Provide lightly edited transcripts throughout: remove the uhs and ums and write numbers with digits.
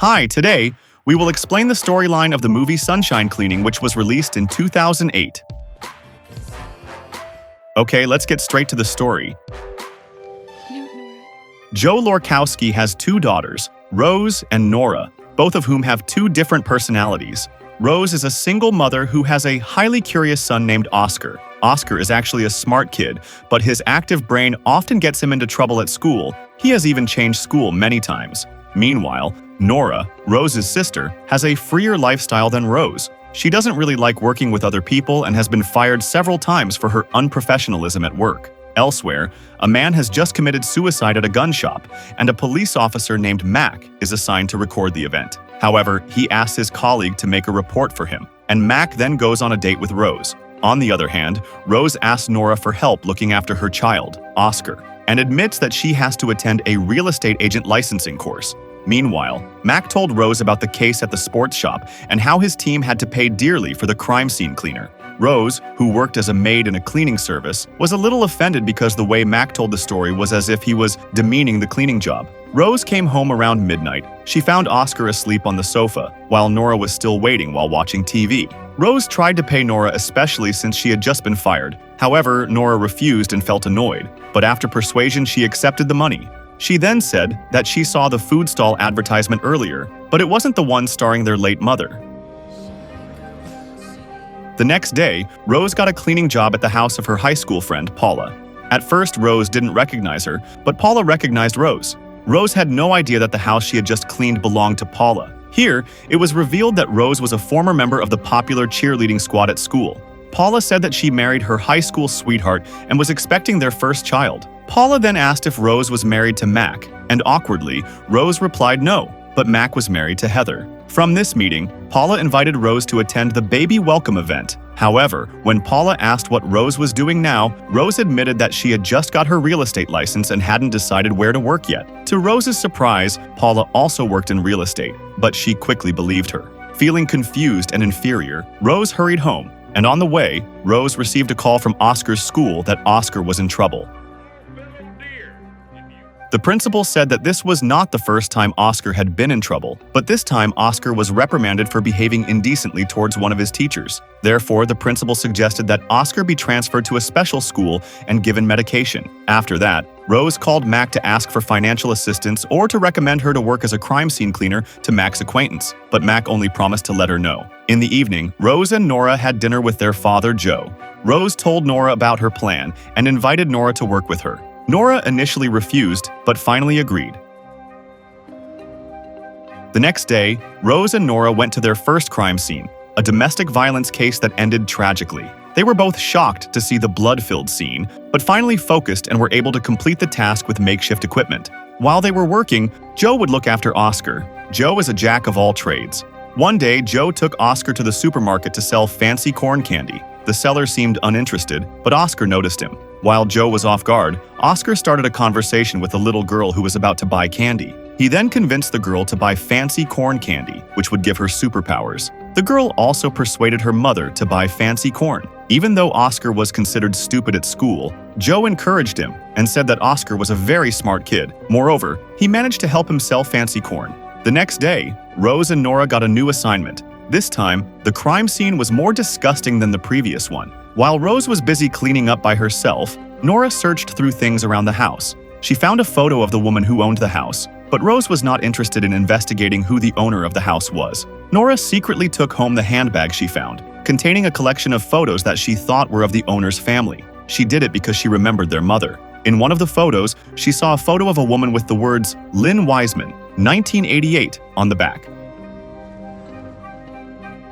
Hi, today, we will explain the storyline of the movie Sunshine Cleaning, which was released in 2008. Okay, let's get straight to the story. Joe Lorkowski has two daughters, Rose and Norah, both of whom have two different personalities. Rose is a single mother who has a highly curious son named Oscar. Oscar is actually a smart kid, but his active brain often gets him into trouble at school. He has even changed school many times. Meanwhile, Norah, Rose's sister, has a freer lifestyle than Rose. She doesn't really like working with other people and has been fired several times for her unprofessionalism at work. Elsewhere, a man has just committed suicide at a gun shop, and a police officer named Mac is assigned to record the event. However, he asks his colleague to make a report for him, and Mac then goes on a date with Rose. On the other hand, Rose asks Norah for help looking after her child, Oscar, and admits that she has to attend a real estate agent licensing course. Meanwhile, Mac told Rose about the case at the sports shop and how his team had to pay dearly for the crime scene cleaner. Rose, who worked as a maid in a cleaning service, was a little offended because the way Mac told the story was as if he was demeaning the cleaning job. Rose came home around midnight. She found Oscar asleep on the sofa, while Norah was still waiting while watching TV. Rose tried to pay Norah, especially since she had just been fired. However, Norah refused and felt annoyed, but after persuasion she accepted the money. She then said that she saw the food stall advertisement earlier, but it wasn't the one starring their late mother. The next day, Rose got a cleaning job at the house of her high school friend, Paula. At first, Rose didn't recognize her, but Paula recognized Rose. Rose had no idea that the house she had just cleaned belonged to Paula. Here, it was revealed that Rose was a former member of the popular cheerleading squad at school. Paula said that she married her high school sweetheart and was expecting their first child. Paula then asked if Rose was married to Mac, and awkwardly, Rose replied no, but Mac was married to Heather. From this meeting, Paula invited Rose to attend the baby welcome event. However, when Paula asked what Rose was doing now, Rose admitted that she had just got her real estate license and hadn't decided where to work yet. To Rose's surprise, Paula also worked in real estate, but she quickly believed her. Feeling confused and inferior, Rose hurried home, and on the way, Rose received a call from Oscar's school that Oscar was in trouble. The principal said that this was not the first time Oscar had been in trouble, but this time Oscar was reprimanded for behaving indecently towards one of his teachers. Therefore, the principal suggested that Oscar be transferred to a special school and given medication. After that, Rose called Mac to ask for financial assistance or to recommend her to work as a crime scene cleaner to Mac's acquaintance, but Mac only promised to let her know. In the evening, Rose and Norah had dinner with their father, Joe. Rose told Norah about her plan and invited Norah to work with her. Norah initially refused, but finally agreed. The next day, Rose and Norah went to their first crime scene, a domestic violence case that ended tragically. They were both shocked to see the blood-filled scene, but finally focused and were able to complete the task with makeshift equipment. While they were working, Joe would look after Oscar. Joe is a jack of all trades. One day, Joe took Oscar to the supermarket to sell fancy corn candy. The seller seemed uninterested, but Oscar noticed him. While Joe was off guard, Oscar started a conversation with a little girl who was about to buy candy. He then convinced the girl to buy fancy corn candy, which would give her superpowers. The girl also persuaded her mother to buy fancy corn. Even though Oscar was considered stupid at school, Joe encouraged him and said that Oscar was a very smart kid. Moreover, he managed to help him sell fancy corn. The next day, Rose and Norah got a new assignment. This time, the crime scene was more disgusting than the previous one. While Rose was busy cleaning up by herself, Norah searched through things around the house. She found a photo of the woman who owned the house, but Rose was not interested in investigating who the owner of the house was. Norah secretly took home the handbag she found, containing a collection of photos that she thought were of the owner's family. She did it because she remembered their mother. In one of the photos, she saw a photo of a woman with the words Lynn Wiseman, 1988, on the back.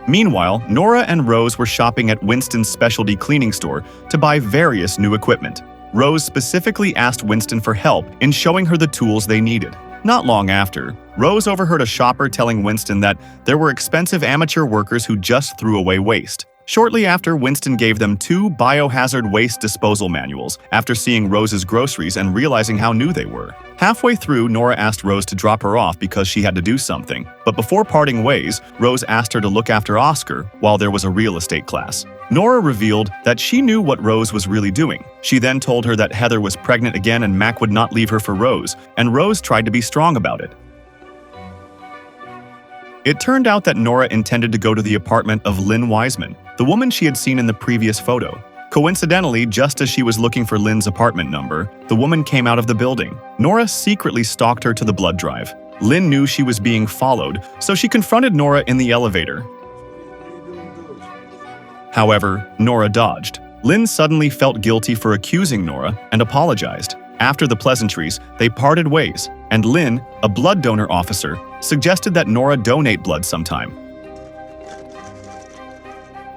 Meanwhile, Norah and Rose were shopping at Winston's specialty cleaning store to buy various new equipment. Rose specifically asked Winston for help in showing her the tools they needed. Not long after, Rose overheard a shopper telling Winston that there were expensive amateur workers who just threw away waste. Shortly after, Winston gave them 2 biohazard waste disposal manuals after seeing Rose's groceries and realizing how new they were. Halfway through, Norah asked Rose to drop her off because she had to do something. But before parting ways, Rose asked her to look after Oscar while there was a real estate class. Norah revealed that she knew what Rose was really doing. She then told her that Heather was pregnant again and Mac would not leave her for Rose, and Rose tried to be strong about it. It turned out that Norah intended to go to the apartment of Lynn Wiseman, the woman she had seen in the previous photo. Coincidentally, just as she was looking for Lynn's apartment number, the woman came out of the building. Norah secretly stalked her to the blood drive. Lynn knew she was being followed, so she confronted Norah in the elevator. However, Norah dodged. Lynn suddenly felt guilty for accusing Norah and apologized. After the pleasantries, they parted ways, and Lynn, a blood donor officer, suggested that Norah donate blood sometime.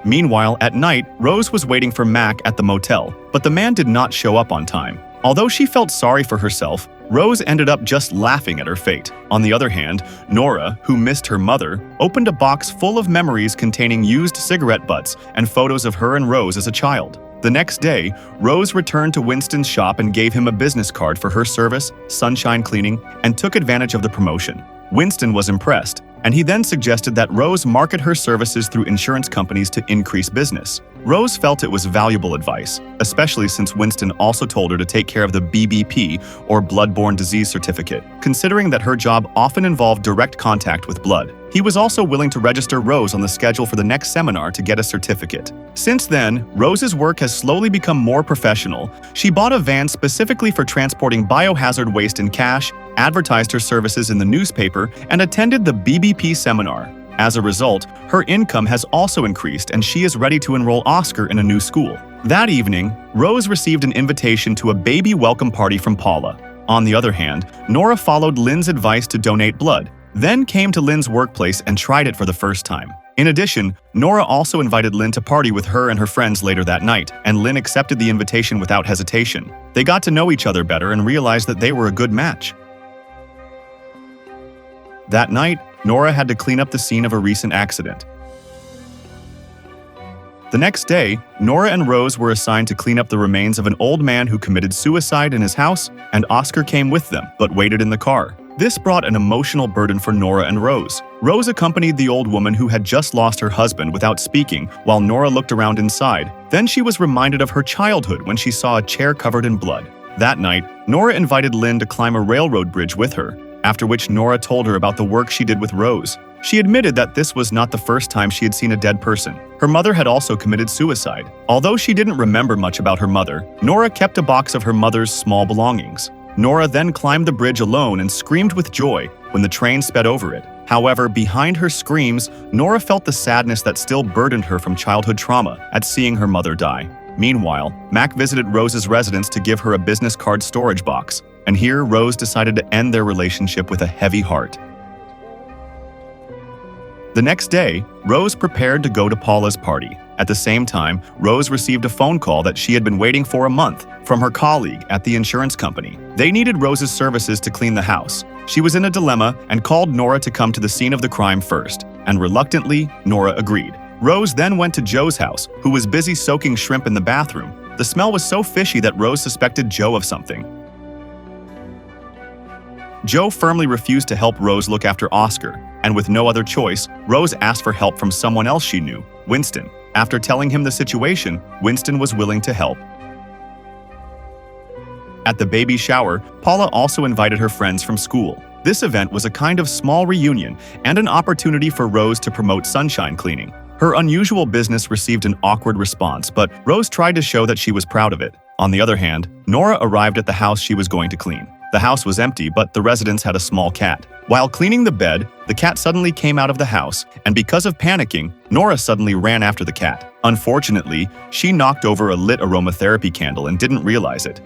Meanwhile, at night, Rose was waiting for Mac at the motel, but the man did not show up on time. Although she felt sorry for herself, Rose ended up just laughing at her fate. On the other hand, Norah, who missed her mother, opened a box full of memories containing used cigarette butts and photos of her and Rose as a child. The next day, Rose returned to Winston's shop and gave him a business card for her service, sunshine cleaning, and took advantage of the promotion. Winston was impressed, and he then suggested that Rose market her services through insurance companies to increase business. Rose felt it was valuable advice, especially since Winston also told her to take care of the BBP, or blood-borne disease certificate, considering that her job often involved direct contact with blood. He was also willing to register Rose on the schedule for the next seminar to get a certificate. Since then, Rose's work has slowly become more professional. She bought a van specifically for transporting biohazard waste in cash, advertised her services in the newspaper, and attended the BBP seminar. As a result, her income has also increased and she is ready to enroll Oscar in a new school. That evening, Rose received an invitation to a baby welcome party from Paula. On the other hand, Norah followed Lynn's advice to donate blood, then came to Lynn's workplace and tried it for the first time. In addition, Norah also invited Lynn to party with her and her friends later that night, and Lynn accepted the invitation without hesitation. They got to know each other better and realized that they were a good match. That night, Norah had to clean up the scene of a recent accident. The next day, Norah and Rose were assigned to clean up the remains of an old man who committed suicide in his house, and Oscar came with them, but waited in the car. This brought an emotional burden for Norah and Rose. Rose accompanied the old woman who had just lost her husband without speaking, while Norah looked around inside. Then she was reminded of her childhood when she saw a chair covered in blood. That night, Norah invited Lynn to climb a railroad bridge with her, after which Norah told her about the work she did with Rose. She admitted that this was not the first time she had seen a dead person. Her mother had also committed suicide. Although she didn't remember much about her mother, Norah kept a box of her mother's small belongings. Norah then climbed the bridge alone and screamed with joy when the train sped over it. However, behind her screams, Norah felt the sadness that still burdened her from childhood trauma at seeing her mother die. Meanwhile, Mac visited Rose's residence to give her a business card storage box, and here Rose decided to end their relationship with a heavy heart. The next day, Rose prepared to go to Paula's party. At the same time, Rose received a phone call that she had been waiting for a month from her colleague at the insurance company. They needed Rose's services to clean the house. She was in a dilemma and called Norah to come to the scene of the crime first, and reluctantly, Norah agreed. Rose then went to Joe's house, who was busy soaking shrimp in the bathroom. The smell was so fishy that Rose suspected Joe of something. Joe firmly refused to help Rose look after Oscar, and with no other choice, Rose asked for help from someone else she knew, Winston. After telling him the situation, Winston was willing to help. At the baby shower, Paula also invited her friends from school. This event was a kind of small reunion and an opportunity for Rose to promote sunshine cleaning. Her unusual business received an awkward response, but Rose tried to show that she was proud of it. On the other hand, Norah arrived at the house she was going to clean. The house was empty, but the residents had a small cat. While cleaning the bed, the cat suddenly came out of the house, and because of panicking, Norah suddenly ran after the cat. Unfortunately, she knocked over a lit aromatherapy candle and didn't realize it.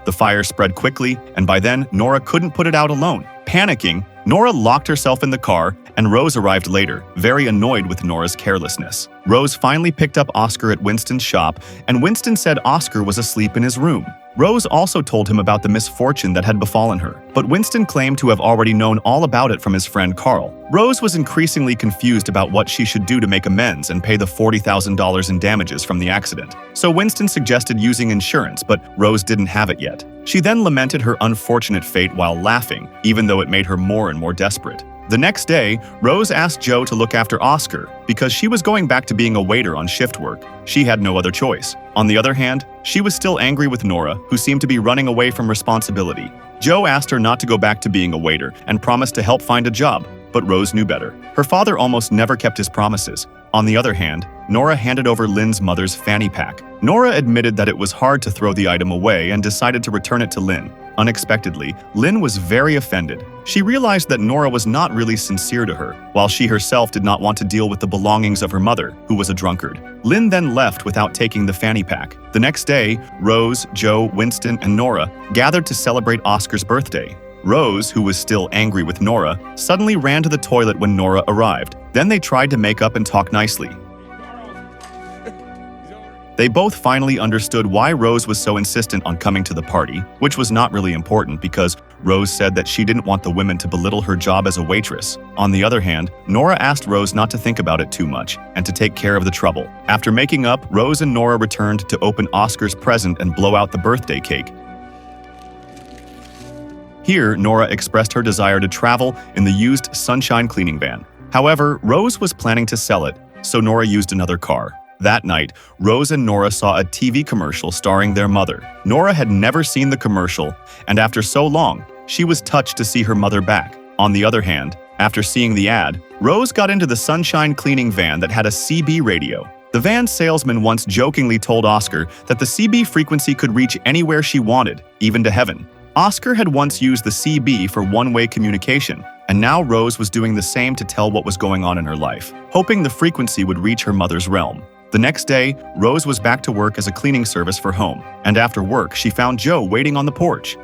The fire spread quickly, and by then, Norah couldn't put it out alone. Panicking, Norah locked herself in the car, and Rose arrived later, very annoyed with Norah's carelessness. Rose finally picked up Oscar at Winston's shop, and Winston said Oscar was asleep in his room. Rose also told him about the misfortune that had befallen her, but Winston claimed to have already known all about it from his friend Carl. Rose was increasingly confused about what she should do to make amends and pay the $40,000 in damages from the accident. So Winston suggested using insurance, but Rose didn't have it yet. She then lamented her unfortunate fate while laughing, even though it made her more and more desperate. The next day, Rose asked Joe to look after Oscar because she was going back to being a waiter on shift work. She had no other choice. On the other hand, she was still angry with Norah, who seemed to be running away from responsibility. Joe asked her not to go back to being a waiter and promised to help find a job, but Rose knew better. Her father almost never kept his promises. On the other hand, Norah handed over Lynn's mother's fanny pack. Norah admitted that it was hard to throw the item away and decided to return it to Lynn. Unexpectedly, Lynn was very offended. She realized that Norah was not really sincere to her, while she herself did not want to deal with the belongings of her mother, who was a drunkard. Lynn then left without taking the fanny pack. The next day, Rose, Joe, Winston, and Norah gathered to celebrate Oscar's birthday. Rose, who was still angry with Norah, suddenly ran to the toilet when Norah arrived. Then they tried to make up and talk nicely. They both finally understood why Rose was so insistent on coming to the party, which was not really important because Rose said that she didn't want the women to belittle her job as a waitress. On the other hand, Norah asked Rose not to think about it too much and to take care of the trouble. After making up, Rose and Norah returned to open Oscar's present and blow out the birthday cake. Here, Norah expressed her desire to travel in the used sunshine cleaning van. However, Rose was planning to sell it, so Norah used another car. That night, Rose and Norah saw a TV commercial starring their mother. Norah had never seen the commercial, and after so long, she was touched to see her mother back. On the other hand, after seeing the ad, Rose got into the sunshine cleaning van that had a CB radio. The van salesman once jokingly told Oscar that the CB frequency could reach anywhere she wanted, even to heaven. Oscar had once used the CB for one-way communication, and now Rose was doing the same to tell what was going on in her life, hoping the frequency would reach her mother's realm. The next day, Rose was back to work as a cleaning service for home, and after work, she found Joe waiting on the porch.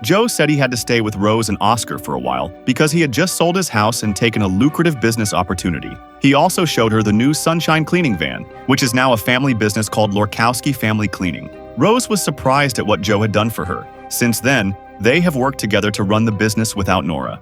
Joe said he had to stay with Rose and Oscar for a while because he had just sold his house and taken a lucrative business opportunity. He also showed her the new Sunshine Cleaning Van, which is now a family business called Lorkowski Family Cleaning. Rose was surprised at what Joe had done for her. Since then, they have worked together to run the business without Norah.